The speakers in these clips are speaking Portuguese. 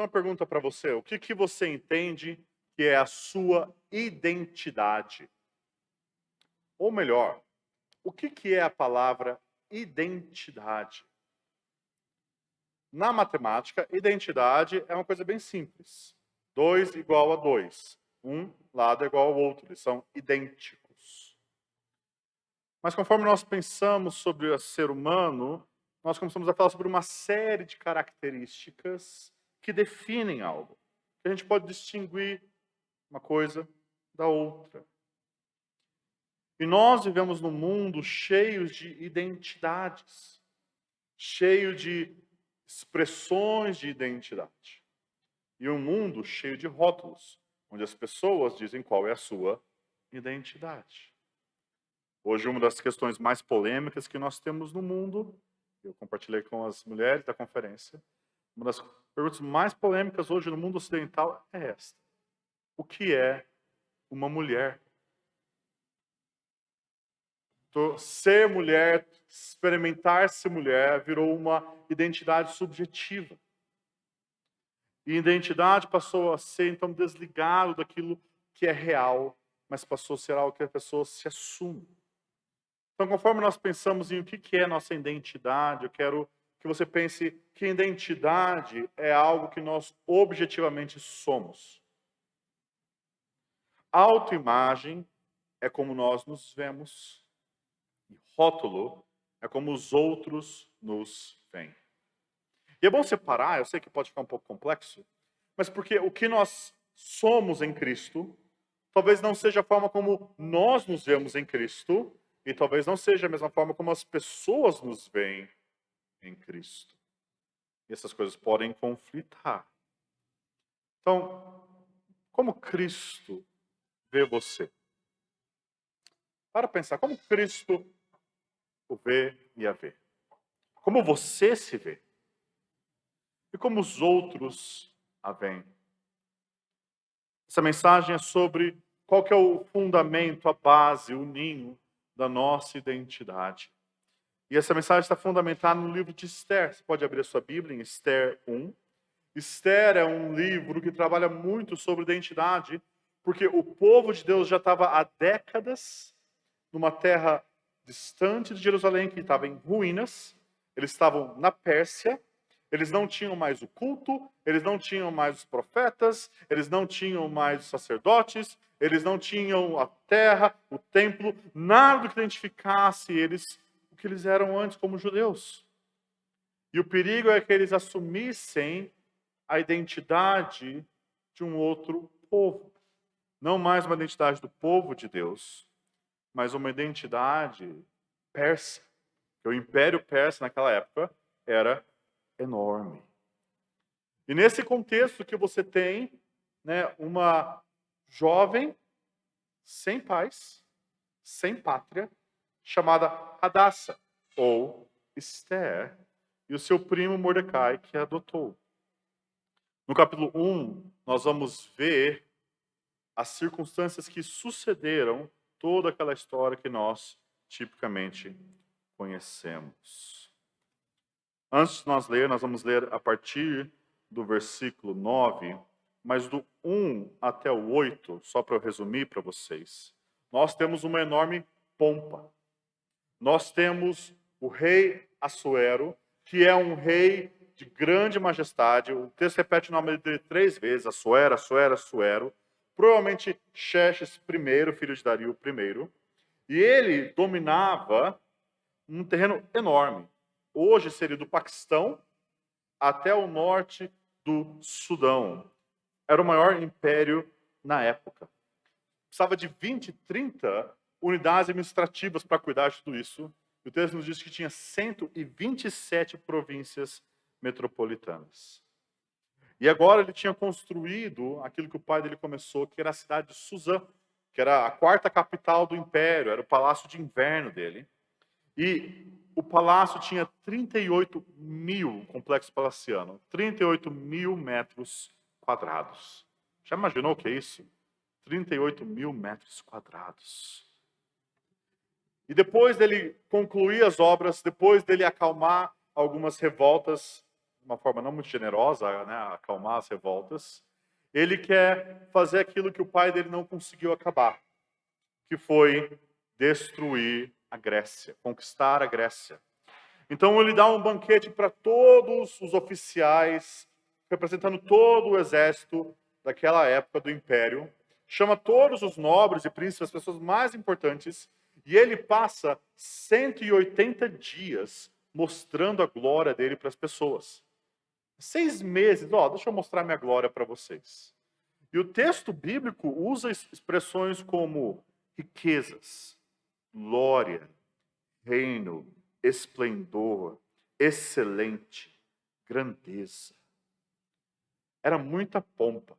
uma pergunta para você. O que que você entende que é a sua identidade? Ou melhor, o que que é a palavra identidade? Na matemática, identidade é uma coisa bem simples. 2 igual a 2. Um lado é igual ao outro. Eles são idênticos. Mas conforme nós pensamos sobre o ser humano, nós começamos a falar sobre uma série de características que definem algo. Que a gente pode distinguir uma coisa da outra. E nós vivemos num mundo cheio de identidades, cheio de expressões de identidade. E um mundo cheio de rótulos, onde as pessoas dizem qual é a sua identidade. Hoje, uma das questões mais polêmicas que nós temos no mundo, eu compartilhei com as mulheres da conferência, uma das perguntas mais polêmicas hoje no mundo ocidental é esta: o que é uma mulher? Ser mulher, experimentar ser mulher, virou uma identidade subjetiva. E identidade passou a ser, então, desligado daquilo que é real, mas passou a ser algo que a pessoa se assume. Então, conforme nós pensamos em o que é nossa identidade, eu quero que você pense que identidade é algo que nós objetivamente somos. Autoimagem é como nós nos vemos. E rótulo é como os outros nos veem. E é bom separar, eu sei que pode ficar um pouco complexo, mas porque o que nós somos em Cristo, talvez não seja a forma como nós nos vemos em Cristo, e talvez não seja a mesma forma como as pessoas nos veem em Cristo. E essas coisas podem conflitar. Então, como Cristo vê você? Para pensar, como Cristo o vê e a vê? Como você se vê? E como os outros a veem? Essa mensagem é sobre qual que é o fundamento, a base, o ninho da nossa identidade. E essa mensagem está fundamentada no livro de Esther. Você pode abrir a sua Bíblia em Esther 1. Esther é um livro que trabalha muito sobre identidade, porque o povo de Deus já estava há décadas numa terra distante de Jerusalém, que estava em ruínas. Eles estavam na Pérsia. Eles não tinham mais o culto, eles não tinham mais os profetas, eles não tinham mais os sacerdotes, eles não tinham a terra, o templo, nada do que identificasse eles, o que eles eram antes como judeus. E o perigo é que eles assumissem a identidade de um outro povo. Não mais uma identidade do povo de Deus, mas uma identidade persa. O Império Persa naquela época era enorme. E nesse contexto que você tem, né, uma jovem sem pais, sem pátria, chamada Hadassa, ou Esther, e o seu primo Mordecai, que a adotou. No capítulo 1, nós vamos ver as circunstâncias que sucederam toda aquela história que nós tipicamente conhecemos. Antes de nós ler, nós vamos ler a partir do versículo 9, mas do 1 até o 8, só para eu resumir para vocês. Nós temos uma enorme pompa. Nós temos o rei Assuero, que é um rei de grande majestade. O texto repete o nome dele 3 vezes, Assuero, Assuero, Assuero. Provavelmente Xerxes I, filho de Dario I. E ele dominava um terreno enorme. Hoje seria do Paquistão até o norte do Sudão. Era o maior império na época. Precisava de 20, 30 unidades administrativas para cuidar de tudo isso. E o texto nos diz que tinha 127 províncias metropolitanas. E agora ele tinha construído aquilo que o pai dele começou, que era a cidade de Suzã, que era a 4ª capital do império, era o palácio de inverno dele. E o palácio tinha 38 mil, complexo palaciano, 38 mil metros quadrados. Já imaginou o que é isso? 38 mil metros quadrados. E depois dele concluir as obras, depois dele acalmar algumas revoltas uma forma não muito generosa, né, acalmar as revoltas, ele quer fazer aquilo que o pai dele não conseguiu acabar, que foi destruir a Grécia, conquistar a Grécia. Então ele dá um banquete para todos os oficiais, representando todo o exército daquela época do império, chama todos os nobres e príncipes, as pessoas mais importantes, e ele passa 180 dias mostrando a glória dele para as pessoas. 6 meses, deixa eu mostrar minha glória para vocês. E o texto bíblico usa expressões como riquezas, glória, reino, esplendor, excelente, grandeza. Era muita pompa.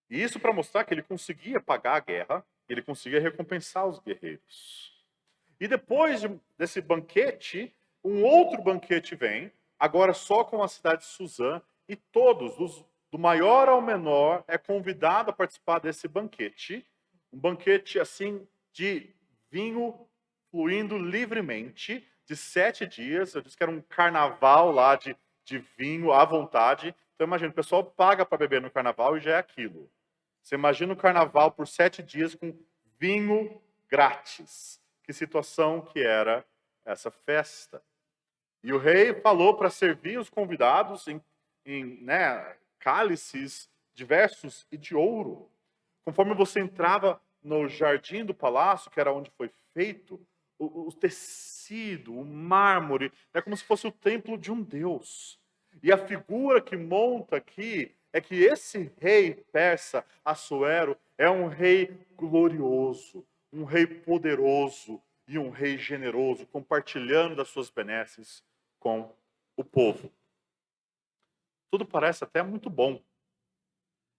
E isso para mostrar que ele conseguia pagar a guerra, ele conseguia recompensar os guerreiros. E depois desse banquete, um outro banquete vem, agora só com a cidade de Suzã, e todos, do maior ao menor, é convidado a participar desse banquete. Um banquete assim de vinho fluindo livremente, de 7 dias. Eu disse que era um carnaval lá de vinho à vontade. Então imagina, o pessoal paga para beber no carnaval e já é aquilo. Você imagina o carnaval por 7 dias com vinho grátis. Que situação que era essa festa. E o rei falou para servir os convidados em cálices diversos e de ouro. Conforme você entrava no jardim do palácio, que era onde foi feito, o tecido, o mármore, é como se fosse o templo de um deus. E a figura que monta aqui é que esse rei persa, Assuero, é um rei glorioso, um rei poderoso e um rei generoso, compartilhando das suas benesses com o povo. Tudo parece até muito bom,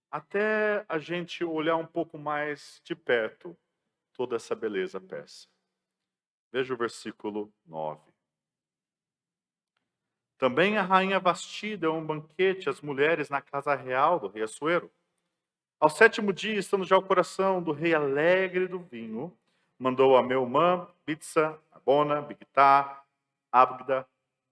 até a gente olhar um pouco mais de perto toda essa beleza persa. Veja o versículo 9. Também a rainha Vasti deu um banquete às mulheres na casa real do rei Assuero. Ao 7º dia, estando já o coração do rei alegre do vinho, mandou a Meumã, Bitsa, Abona, Bigtá, Abda,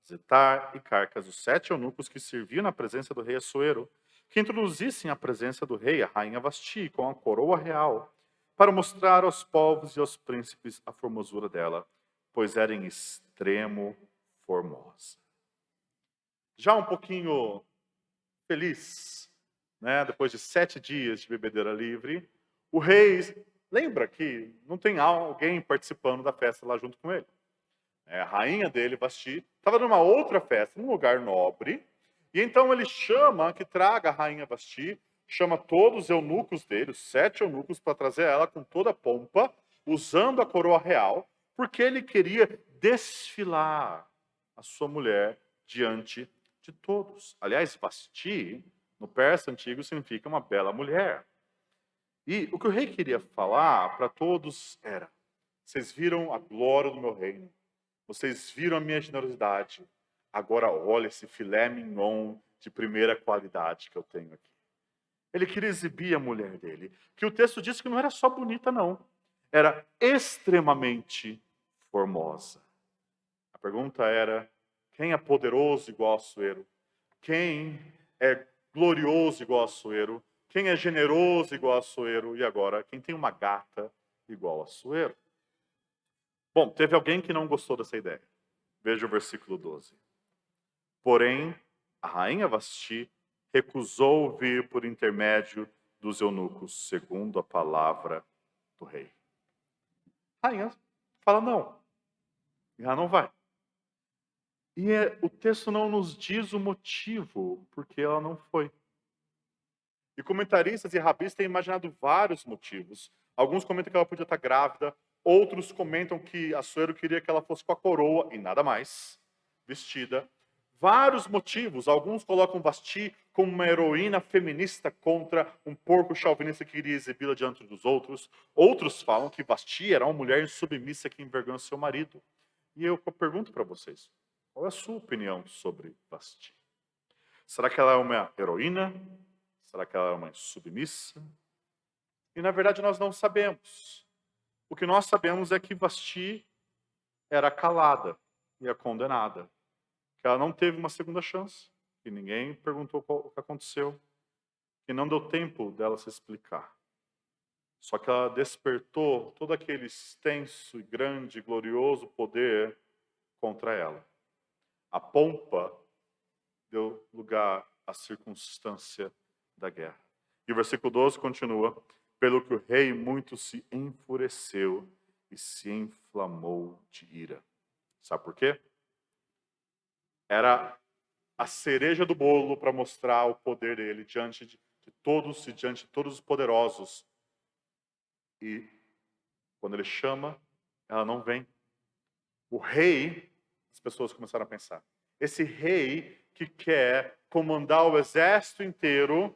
Zetar e Carcas, os 7 eunucos que serviam na presença do rei Assuero, que introduzissem à presença do rei a rainha Vasti com a coroa real, para mostrar aos povos e aos príncipes a formosura dela, pois era em extremo formosa. Já um pouquinho feliz, né, depois de 7 dias de bebedeira livre, o rei lembra que não tem alguém participando da festa lá junto com ele. A rainha dele, Vasti, estava numa outra festa, num lugar nobre, e então ele chama que traga a rainha Vasti, chama todos os eunucos dele, os 7 eunucos, para trazer ela com toda a pompa, usando a coroa real, porque ele queria desfilar a sua mulher diante de todos. Aliás, Vasti, no persa antigo, significa uma bela mulher. E o que o rei queria falar para todos era: vocês viram a glória do meu reino, vocês viram a minha generosidade, agora olha esse filé mignon de primeira qualidade que eu tenho aqui. Ele queria exibir a mulher dele, que o texto diz que não era só bonita, não. Era extremamente formosa. A pergunta era: quem é poderoso igual a Assuero? Quem é glorioso igual a Assuero? Quem é generoso igual a Assuero? E agora, quem tem uma gata igual a Assuero? Bom, teve alguém que não gostou dessa ideia. Veja o versículo 12. Porém, a rainha Vasti recusou vir por intermédio dos eunucos, segundo a palavra do rei. A rainha fala não. E ela não vai. E o texto não nos diz o motivo porque ela não foi. E comentaristas e rabis têm imaginado vários motivos. Alguns comentam que ela podia estar grávida, outros comentam que Assuero queria que ela fosse com a coroa e nada mais, vestida. Vários motivos. Alguns colocam Vasti como uma heroína feminista contra um porco chauvinista que queria exibi-la diante dos outros. Outros falam que Vasti era uma mulher insubmissa que envergonha seu marido. E eu pergunto para vocês, qual é a sua opinião sobre Vasti? Será que ela é uma heroína? Será que ela é uma submissa? E na verdade nós não sabemos. O que nós sabemos é que Vasti era calada e a condenada. que ela não teve uma segunda chance, que ninguém perguntou o que aconteceu, que não deu tempo dela se explicar. Só que ela despertou todo aquele extenso e grande e glorioso poder contra ela. A pompa deu lugar à circunstância da guerra. E o versículo 12 continua: pelo que o rei muito se enfureceu e se inflamou de ira. Sabe por quê? Era a cereja do bolo para mostrar o poder dele diante de todos e diante de todos os poderosos. E quando ele chama, ela não vem. O rei, as pessoas começaram a pensar, esse rei que quer comandar o exército inteiro,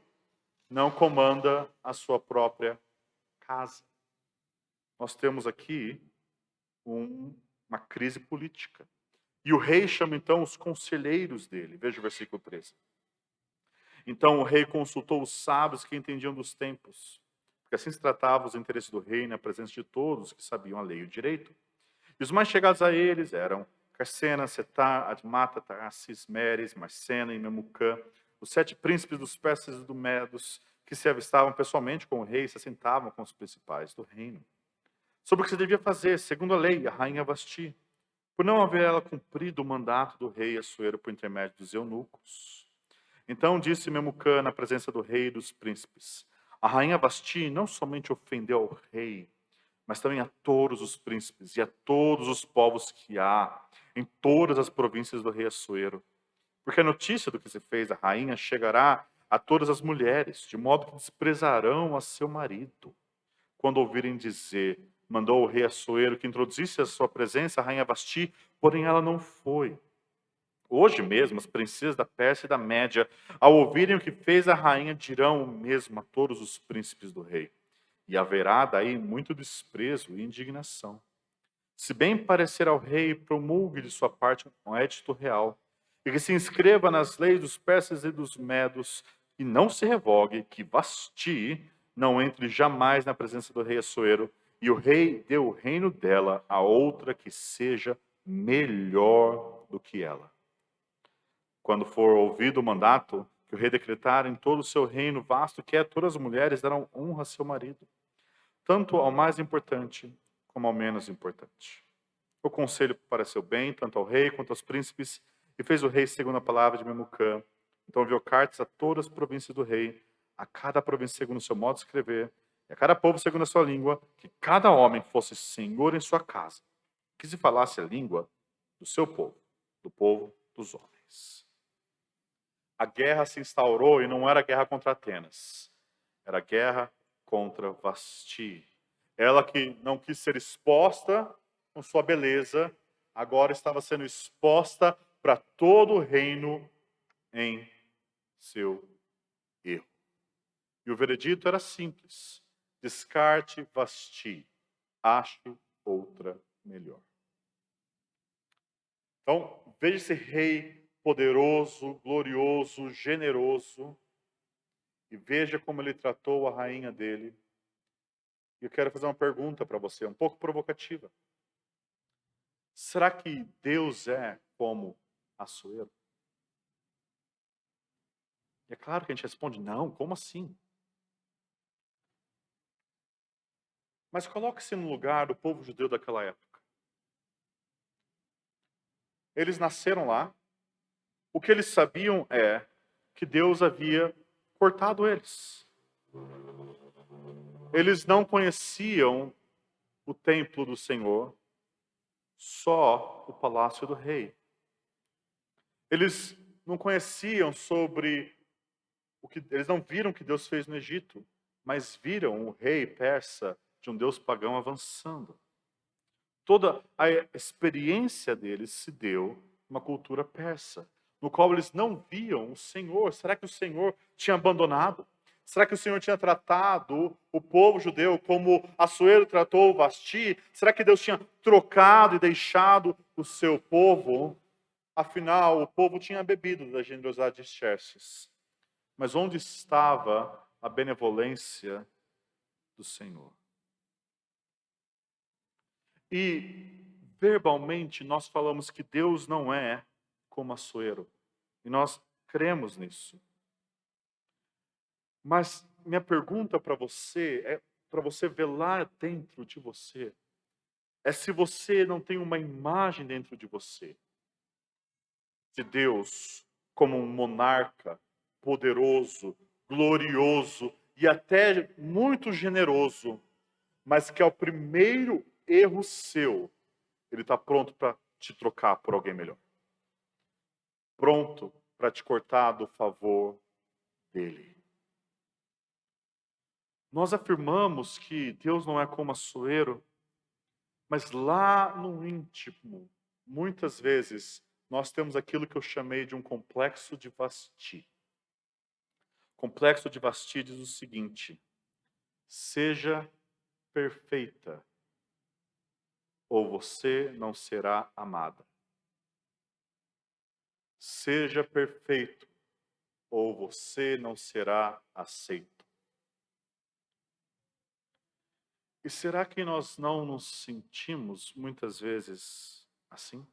não comanda a sua própria casa. Nós temos aqui uma crise política. E o rei chama então os conselheiros dele. Veja o versículo 13. Então o rei consultou os sábios que entendiam dos tempos, porque assim se tratava os interesses do rei na presença de todos que sabiam a lei e o direito. E os mais chegados a eles eram Carcena, Setar, Admata, Tarsis, Meres, Marcena e Memucã, os 7 príncipes dos persas e do Medos, que se avistavam pessoalmente com o rei e se assentavam com os principais do reino. Sobre o que se devia fazer, segundo a lei, a rainha Vasti, por não haver ela cumprido o mandato do rei Assuero por intermédio dos eunucos. Então disse Memucã na presença do rei e dos príncipes: a rainha Vasti não somente ofendeu ao rei, mas também a todos os príncipes e a todos os povos que há em todas as províncias do rei Assuero. Porque a notícia do que se fez à rainha chegará a todas as mulheres, de modo que desprezarão a seu marido. Quando ouvirem dizer, mandou o rei Assuero que introduzisse a sua presença a rainha Vasti, porém ela não foi. Hoje mesmo, as princesas da Pérsia e da Média, ao ouvirem o que fez a rainha, dirão o mesmo a todos os príncipes do rei. E haverá daí muito desprezo e indignação. Se bem parecer ao rei, promulgue de sua parte um édito real, e que se inscreva nas leis dos persas e dos medos, e não se revogue, que Vasti não entre jamais na presença do rei Assuero, e o rei dê o reino dela a outra que seja melhor do que ela. Quando for ouvido o mandato que o rei decretar em todo o seu reino vasto, que é todas as mulheres darão honra a seu marido, tanto ao mais importante como ao menos importante. O conselho pareceu bem, tanto ao rei quanto aos príncipes, e fez o rei segundo a palavra de Memucã. Então enviou cartas a todas as províncias do rei, a cada província segundo o seu modo de escrever, e a cada povo segundo a sua língua, que cada homem fosse senhor em sua casa, que se falasse a língua do seu povo, do povo dos homens. A guerra se instaurou e não era guerra contra Atenas, era guerra contra Vasti. Ela que não quis ser exposta com sua beleza, agora estava sendo exposta para todo o reino em seu erro. E o veredito era simples: descarte Vasti, ache outra melhor. Então, veja esse rei poderoso, glorioso, generoso, e veja como ele tratou a rainha dele. E eu quero fazer uma pergunta para você, um pouco provocativa. Será que Deus é como Assuero? E é claro que a gente responde, não, como assim? Mas coloque-se no lugar do povo judeu daquela época. Eles nasceram lá. O que eles sabiam é que Deus havia cortado eles. Eles não conheciam o templo do Senhor, só o palácio do rei. Eles não conheciam sobre eles não viram o que Deus fez no Egito, mas viram o rei persa de um Deus pagão avançando. Toda a experiência deles se deu numa cultura persa, no qual eles não viam o Senhor. Será que o Senhor tinha abandonado? Será que o Senhor tinha tratado o povo judeu como Assuero tratou o Vasti? Será que Deus tinha trocado e deixado o seu povo? Afinal, o povo tinha bebido da generosidade de Xerxes. Mas onde estava a benevolência do Senhor? E verbalmente nós falamos que Deus não é como Assuero. E nós cremos nisso. Mas minha pergunta para você é para você ver lá dentro de você. É se você não tem uma imagem dentro de você de Deus como um monarca poderoso, glorioso e até muito generoso, mas que ao primeiro erro seu, ele está pronto para te trocar por alguém melhor. Pronto para te cortar do favor dele. Nós afirmamos que Deus não é como Assuero, mas lá no íntimo, muitas vezes, nós temos aquilo que eu chamei de um complexo de Vasti. Complexo de Vasti diz o seguinte: seja perfeita, ou você não será amada. Seja perfeito, ou você não será aceito. E será que nós não nos sentimos muitas vezes assim?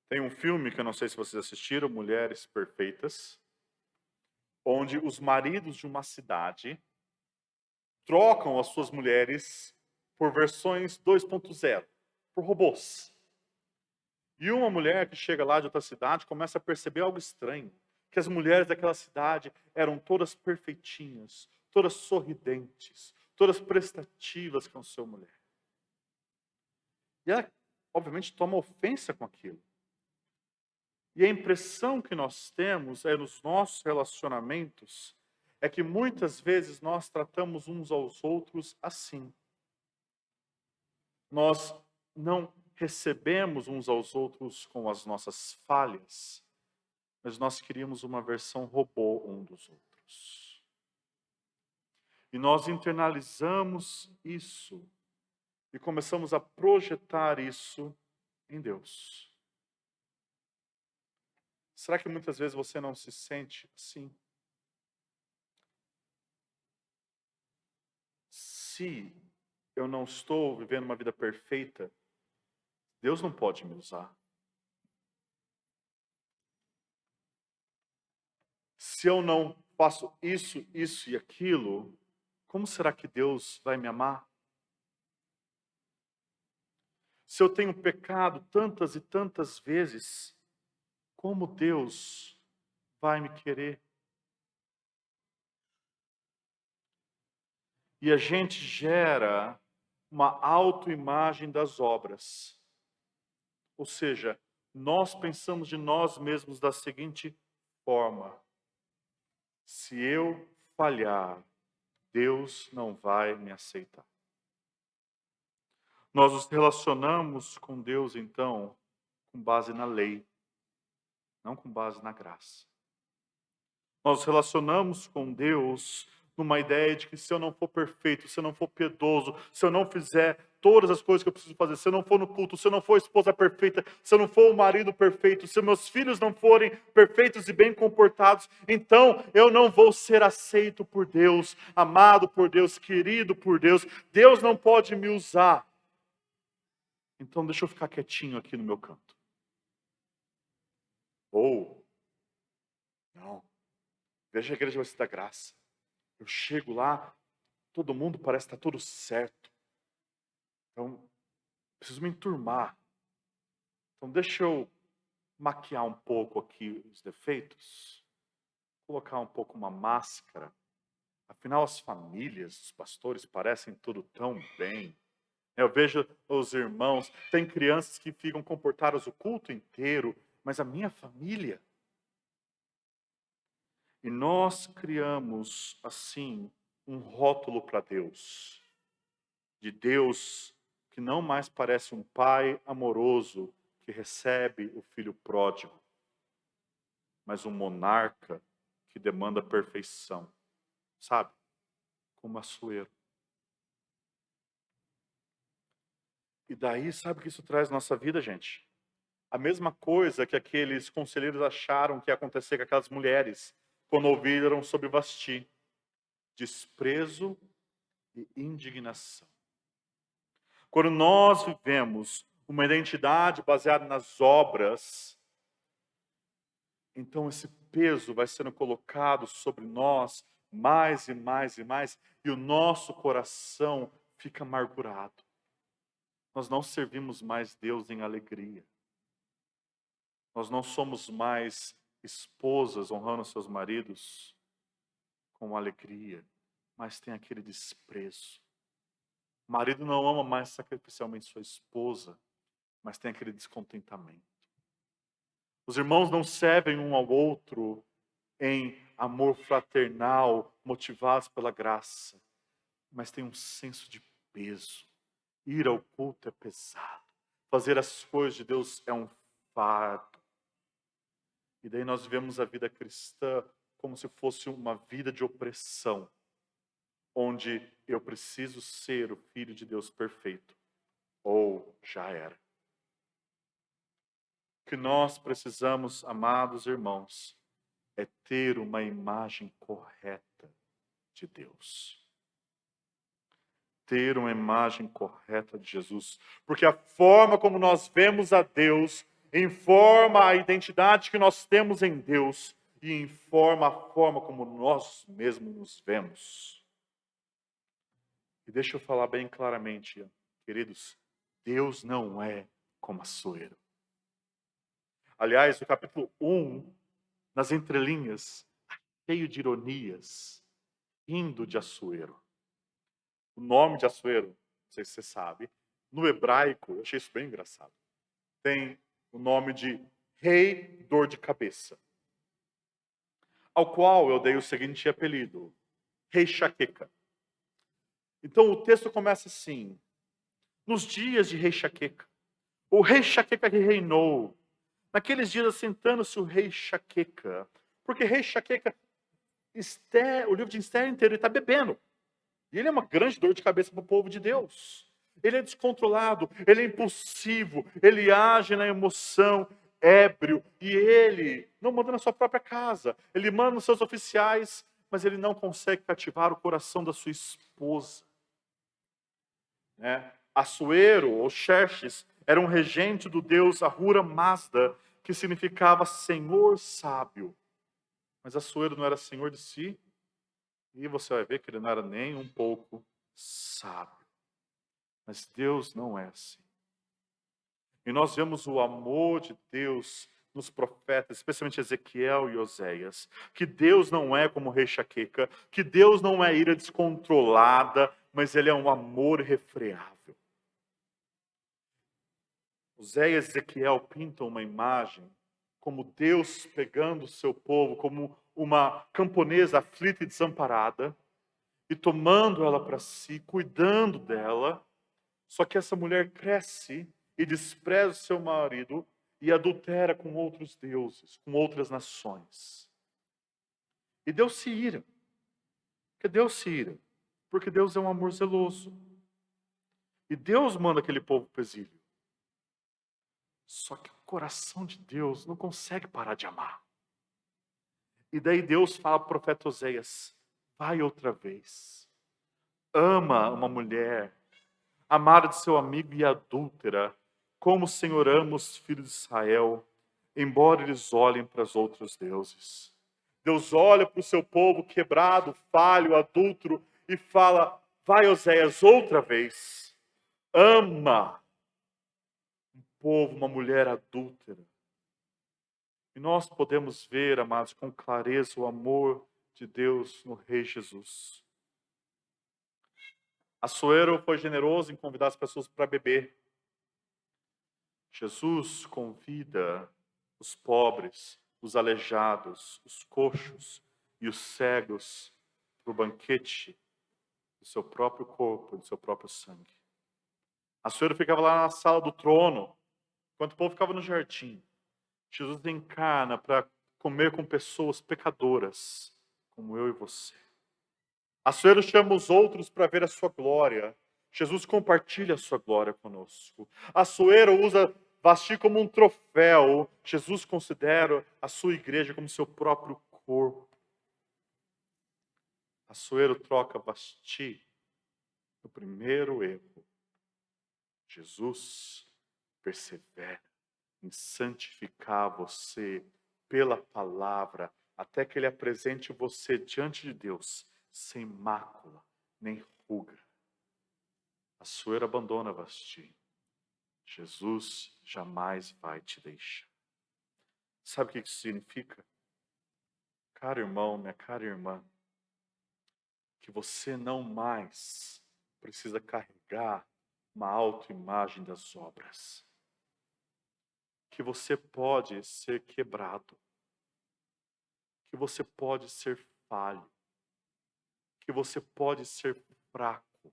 Tem um filme que eu não sei se vocês assistiram, Mulheres Perfeitas, onde os maridos de uma cidade trocam as suas mulheres por versões 2.0, por robôs. E uma mulher que chega lá de outra cidade começa a perceber algo estranho, que as mulheres daquela cidade eram todas perfeitinhas, todas sorridentes, todas prestativas com a sua mulher. E ela, obviamente, toma ofensa com aquilo. E a impressão que nós temos nos nossos relacionamentos é que muitas vezes nós tratamos uns aos outros assim. Nós não recebemos uns aos outros com as nossas falhas, mas nós queríamos uma versão robô um dos outros. E nós internalizamos isso e começamos a projetar isso em Deus. Será que muitas vezes você não se sente assim? Se eu não estou vivendo uma vida perfeita, Deus não pode me usar. Se eu não faço isso, isso e aquilo, como será que Deus vai me amar? Se eu tenho pecado tantas e tantas vezes, como Deus vai me querer? E a gente gera uma autoimagem das obras. Ou seja, nós pensamos de nós mesmos da seguinte forma: se eu falhar, Deus não vai me aceitar. Nós nos relacionamos com Deus, então, com base na lei, não com base na graça. Nós nos relacionamos com Deus numa ideia de que se eu não for perfeito, se eu não for piedoso, se eu não fizer todas as coisas que eu preciso fazer, se eu não for no culto, se eu não for a esposa perfeita, se eu não for o marido perfeito, se meus filhos não forem perfeitos e bem comportados, então eu não vou ser aceito por Deus, amado por Deus, querido por Deus. Deus não pode me usar. Então deixa eu ficar quietinho aqui no meu canto. Ou, não, veja a igreja vai ser da graça. Eu chego lá, todo mundo parece estar tudo certo. Então, preciso me enturmar. Então, deixa eu maquiar um pouco aqui os defeitos. Colocar um pouco uma máscara. Afinal, as famílias, os pastores parecem tudo tão bem. Eu vejo os irmãos, tem crianças que ficam comportadas o culto inteiro, mas a minha família. E nós criamos, assim, um rótulo para Deus. De Deus que não mais parece um pai amoroso que recebe o filho pródigo, mas um monarca que demanda perfeição. Sabe? Como Assuero. E daí, sabe o que isso traz na nossa vida, gente? A mesma coisa que aqueles conselheiros acharam que ia acontecer com aquelas mulheres quando ouviram sobre Vasti. Desprezo e indignação. Quando nós vivemos uma identidade baseada nas obras, então esse peso vai sendo colocado sobre nós mais e mais e mais, e o nosso coração fica amargurado. Nós não servimos mais Deus em alegria. Nós não somos mais esposas honrando seus maridos com alegria, mas tem aquele desprezo. O marido não ama mais sacrificialmente sua esposa, mas tem aquele descontentamento. Os irmãos não servem um ao outro em amor fraternal, motivados pela graça, mas tem um senso de peso. Ir ao culto é pesado. Fazer as coisas de Deus é um fardo. E daí nós vivemos a vida cristã como se fosse uma vida de opressão, onde eu preciso ser o filho de Deus perfeito, ou já era. O que nós precisamos, amados irmãos, é ter uma imagem correta de Deus. Ter uma imagem correta de Jesus. Porque a forma como nós vemos a Deus informa a identidade que nós temos em Deus e informa a forma como nós mesmos nos vemos. E deixa eu falar bem claramente, queridos, Deus não é como Assuero. Aliás, o capítulo 1, nas entrelinhas, cheio de ironias, rindo de Assuero. O nome de Assuero, não sei se você sabe, no hebraico, eu achei isso bem engraçado, tem o nome de Rei Dor de Cabeça, ao qual eu dei o seguinte apelido, Rei Chaqueca. Então o texto começa assim, nos dias de Rei Chaqueca, o Rei Chaqueca que reinou, naqueles dias assentando-se o Rei Chaqueca, porque Rei Chaqueca, o livro de Esther inteiro, ele está bebendo. E ele é uma grande dor de cabeça para o povo de Deus. Ele é descontrolado, ele é impulsivo, ele age na emoção, ébrio. E ele não manda na sua própria casa. Ele manda nos seus oficiais, mas ele não consegue cativar o coração da sua esposa. Assuero, ou Xerxes, era um regente do deus Ahura Mazda, que significava Senhor Sábio. Mas Assuero não era senhor de si, e você vai ver que ele não era nem um pouco sábio. Mas Deus não é assim. E nós vemos o amor de Deus nos profetas, especialmente Ezequiel e Oséias, que Deus não é como o rei Chaqueca, que Deus não é ira descontrolada, mas ele é um amor irrefreável. Oséias e Ezequiel pintam uma imagem como Deus pegando o seu povo como uma camponesa aflita e desamparada, e tomando ela para si, cuidando dela. Só que essa mulher cresce e despreza o seu marido e adultera com outros deuses, com outras nações. E Deus se ira. Porque Deus se ira. Porque Deus é um amor zeloso. E Deus manda aquele povo para o exílio. Só que o coração de Deus não consegue parar de amar. E daí Deus fala para o profeta Oséias, vai outra vez. Ama uma mulher, amada de seu amigo e adúltera, como o Senhor ama os filhos de Israel, embora eles olhem para os outros deuses. Deus olha para o seu povo quebrado, falho, adúltero, e fala, vai Oséias outra vez, ama um povo, uma mulher adúltera. E nós podemos ver, amados, com clareza o amor de Deus no Rei Jesus. Assuero foi generoso em convidar as pessoas para beber. Jesus convida os pobres, os aleijados, os coxos e os cegos para o banquete do seu próprio corpo, do seu próprio sangue. Assuero ficava lá na sala do trono, enquanto o povo ficava no jardim. Jesus encarna para comer com pessoas pecadoras, como eu e você. Assuero chama os outros para ver a sua glória. Jesus compartilha a sua glória conosco. Assuero usa Vasti como um troféu. Jesus considera a sua igreja como seu próprio corpo. Assuero troca Vasti no primeiro erro. Jesus persevera em santificar você pela palavra, até que Ele apresente você diante de Deus, sem mácula, nem ruga. A sueira abandona Vasti. Jesus jamais vai te deixar. Sabe o que isso significa? Caro irmão, minha cara irmã, que você não mais precisa carregar uma autoimagem das obras. Que você pode ser quebrado. Que você pode ser falho. Que você pode ser fraco.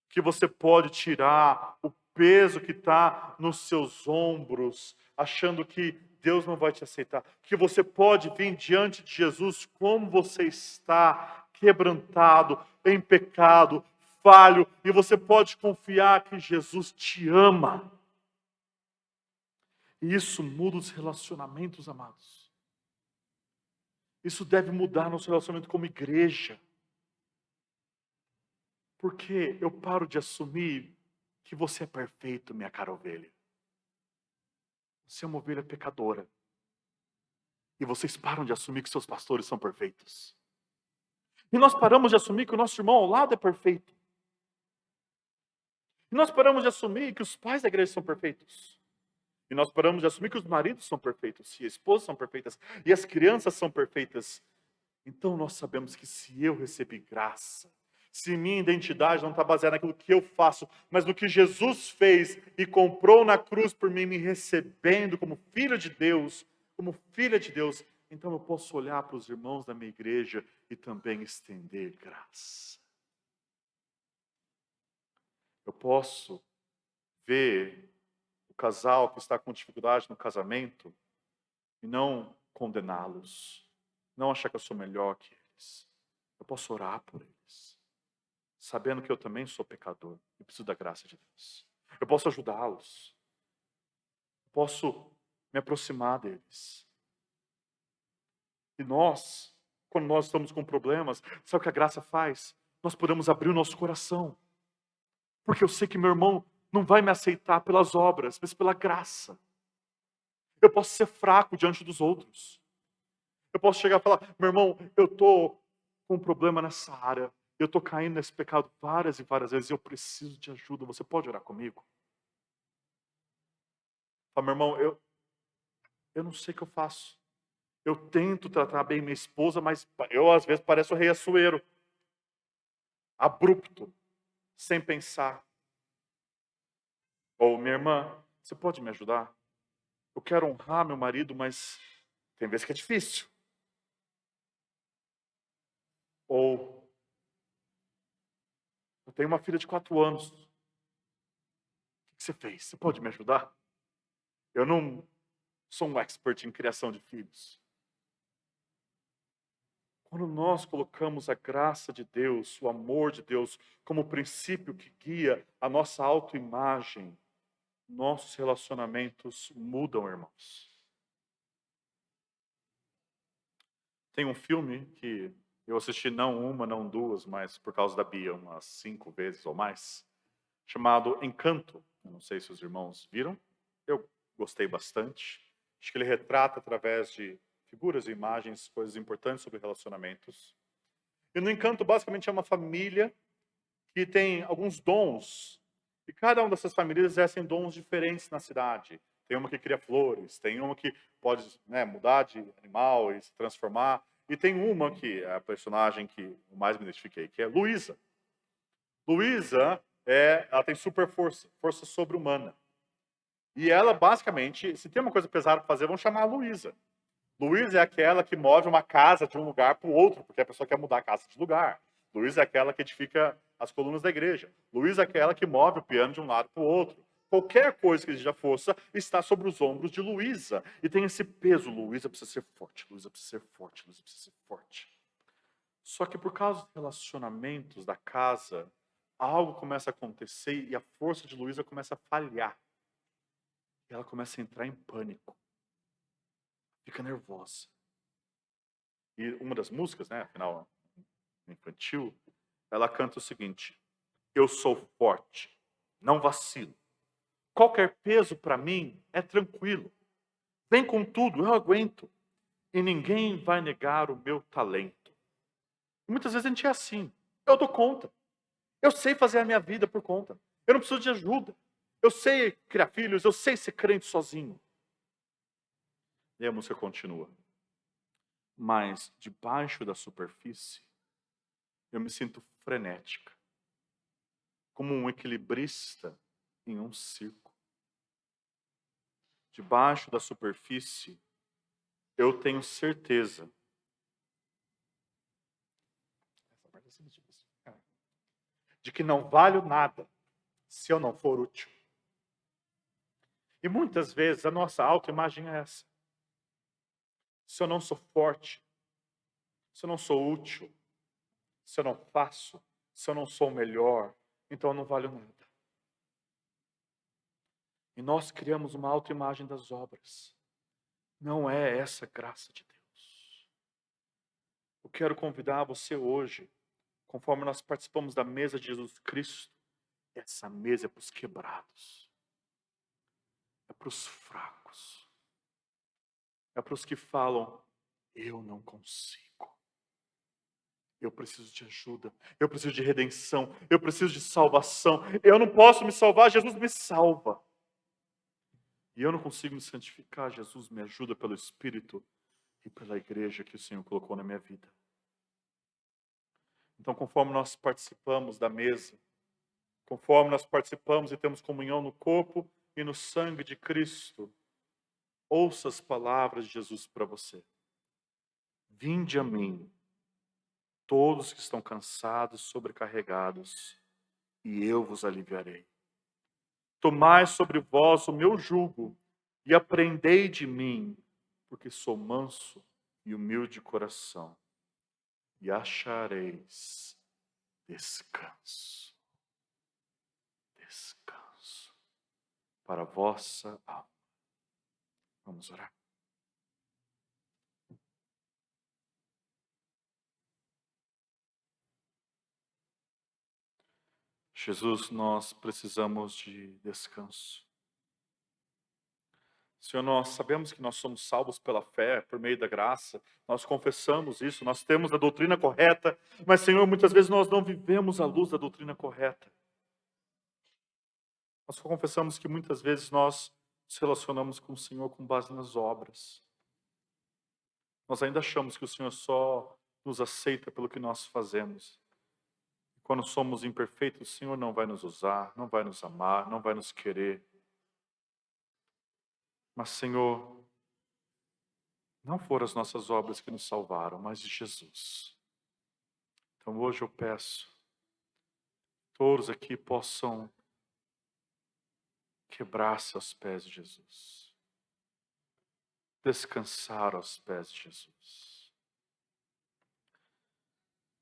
Que você pode tirar o peso que está nos seus ombros, achando que Deus não vai te aceitar. Que você pode vir diante de Jesus como você está, quebrantado, em pecado, falho, e você pode confiar que Jesus te ama. E isso muda os relacionamentos, amados. Isso deve mudar nosso relacionamento como igreja. Porque eu paro de assumir que você é perfeito, minha cara ovelha. Você é uma ovelha pecadora. E vocês param de assumir que seus pastores são perfeitos. E nós paramos de assumir que o nosso irmão ao lado é perfeito. E nós paramos de assumir que os pais da igreja são perfeitos. E nós paramos de assumir que os maridos são perfeitos, e as esposas são perfeitas, e as crianças são perfeitas. Então nós sabemos que se eu recebi graça, se minha identidade não está baseada naquilo que eu faço, mas no que Jesus fez e comprou na cruz por mim, me recebendo como filho de Deus, como filha de Deus, então eu posso olhar para os irmãos da minha igreja e também estender graça. Eu posso ver o casal que está com dificuldade no casamento e não condená-los, não achar que eu sou melhor que eles. Eu posso orar por eles, sabendo que eu também sou pecador e preciso da graça de Deus. Eu posso ajudá-los. Posso me aproximar deles. E nós, quando nós estamos com problemas, sabe o que a graça faz? Nós podemos abrir o nosso coração. Porque eu sei que meu irmão não vai me aceitar pelas obras, mas pela graça. Eu posso ser fraco diante dos outros. Eu posso chegar e falar, meu irmão, eu estou com um problema nessa área. Eu estou caindo nesse pecado várias e várias vezes e eu preciso de ajuda. Você pode orar comigo? Fala, meu irmão, eu não sei o que eu faço. Eu tento tratar bem minha esposa, mas eu às vezes pareço o rei Assuero. Abrupto, sem pensar. Ou, minha irmã, você pode me ajudar? Eu quero honrar meu marido, mas tem vezes que é difícil. Ou, eu tenho uma filha de 4 anos. O que você fez? Você pode me ajudar? Eu não sou um expert em criação de filhos. Quando nós colocamos a graça de Deus, o amor de Deus, como princípio que guia a nossa autoimagem, nossos relacionamentos mudam, irmãos. Tem um filme que eu assisti não uma, não duas, mas por causa da Bia, umas 5 vezes ou mais, chamado Encanto. Eu não sei se os irmãos viram. Eu gostei bastante. Acho que ele retrata, através de figuras e imagens, coisas importantes sobre relacionamentos. E no Encanto, basicamente, é uma família que tem alguns dons. E cada uma dessas famílias exercem dons diferentes na cidade. Tem uma que cria flores, tem uma que pode, né, mudar de animal e se transformar. E tem uma que é a personagem que eu mais me identifiquei, que é Luísa. Luísa, ela tem super força, força sobre-humana. E ela, basicamente, se tem uma coisa pesada para fazer, vão chamar a Luísa. Luísa é aquela que move uma casa de um lugar para o outro, porque a pessoa quer mudar a casa de lugar. Luísa é aquela que edifica as colunas da igreja. Luísa é aquela que move o piano de um lado para o outro. Qualquer coisa que seja força está sobre os ombros de Luísa. E tem esse peso. Luísa precisa ser forte, Luísa precisa ser forte, Luísa precisa ser forte. Só que por causa dos relacionamentos da casa, algo começa a acontecer e a força de Luísa começa a falhar. E ela começa a entrar em pânico. Fica nervosa. E uma das músicas, né, afinal, infantil, ela canta o seguinte: eu sou forte, não vacilo. Qualquer peso para mim é tranquilo. Vem com tudo, eu aguento. E ninguém vai negar o meu talento. Muitas vezes a gente é assim. Eu dou conta. Eu sei fazer a minha vida por conta. Eu não preciso de ajuda. Eu sei criar filhos, eu sei ser crente sozinho. E a música continua. Mas debaixo da superfície, eu me sinto frenética. Como um equilibrista em um circo. Debaixo da superfície, eu tenho certeza. De que não valho nada se eu não for útil. E muitas vezes a nossa autoimagem é essa. Se eu não sou forte, se eu não sou útil, se eu não faço, se eu não sou o melhor, então eu não valho nada. E nós criamos uma autoimagem das obras. Não é essa a graça de Deus. Eu quero convidar você hoje, conforme nós participamos da mesa de Jesus Cristo, essa mesa é para os quebrados. É para os fracos. É para os que falam, eu não consigo. Eu preciso de ajuda. Eu preciso de redenção. Eu preciso de salvação. Eu não posso me salvar, Jesus me salva. E eu não consigo me santificar, Jesus me ajuda pelo Espírito e pela igreja que o Senhor colocou na minha vida. Então, conforme nós participamos da mesa, conforme nós participamos e temos comunhão no corpo e no sangue de Cristo, ouça as palavras de Jesus para você. Vinde a mim, todos que estão cansados, sobrecarregados, e eu vos aliviarei. Tomai sobre vós o meu jugo e aprendei de mim, porque sou manso e humilde de coração, e achareis descanso. Descanso para a vossa alma. Vamos orar. Jesus, nós precisamos de descanso. Senhor, nós sabemos que nós somos salvos pela fé, por meio da graça. Nós confessamos isso, nós temos a doutrina correta. Mas, Senhor, muitas vezes nós não vivemos à luz da doutrina correta. Nós confessamos que muitas vezes nós nos relacionamos com o Senhor com base nas obras. Nós ainda achamos que o Senhor só nos aceita pelo que nós fazemos. Quando somos imperfeitos, o Senhor não vai nos usar, não vai nos amar, não vai nos querer. Mas, Senhor, não foram as nossas obras que nos salvaram, mas de Jesus. Então, hoje eu peço, todos aqui possam quebrar-se aos pés de Jesus. Descansar aos pés de Jesus.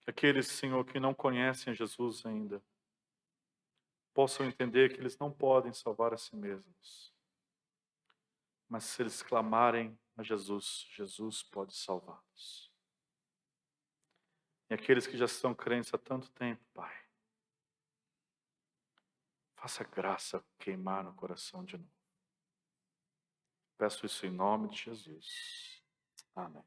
Que aqueles, Senhor, que não conhecem Jesus ainda, possam entender que eles não podem salvar a si mesmos. Mas se eles clamarem a Jesus, Jesus pode salvá-los. E aqueles que já são crentes há tanto tempo, Pai, faça graça queimar no coração de novo. Peço isso em nome de Jesus. Amém.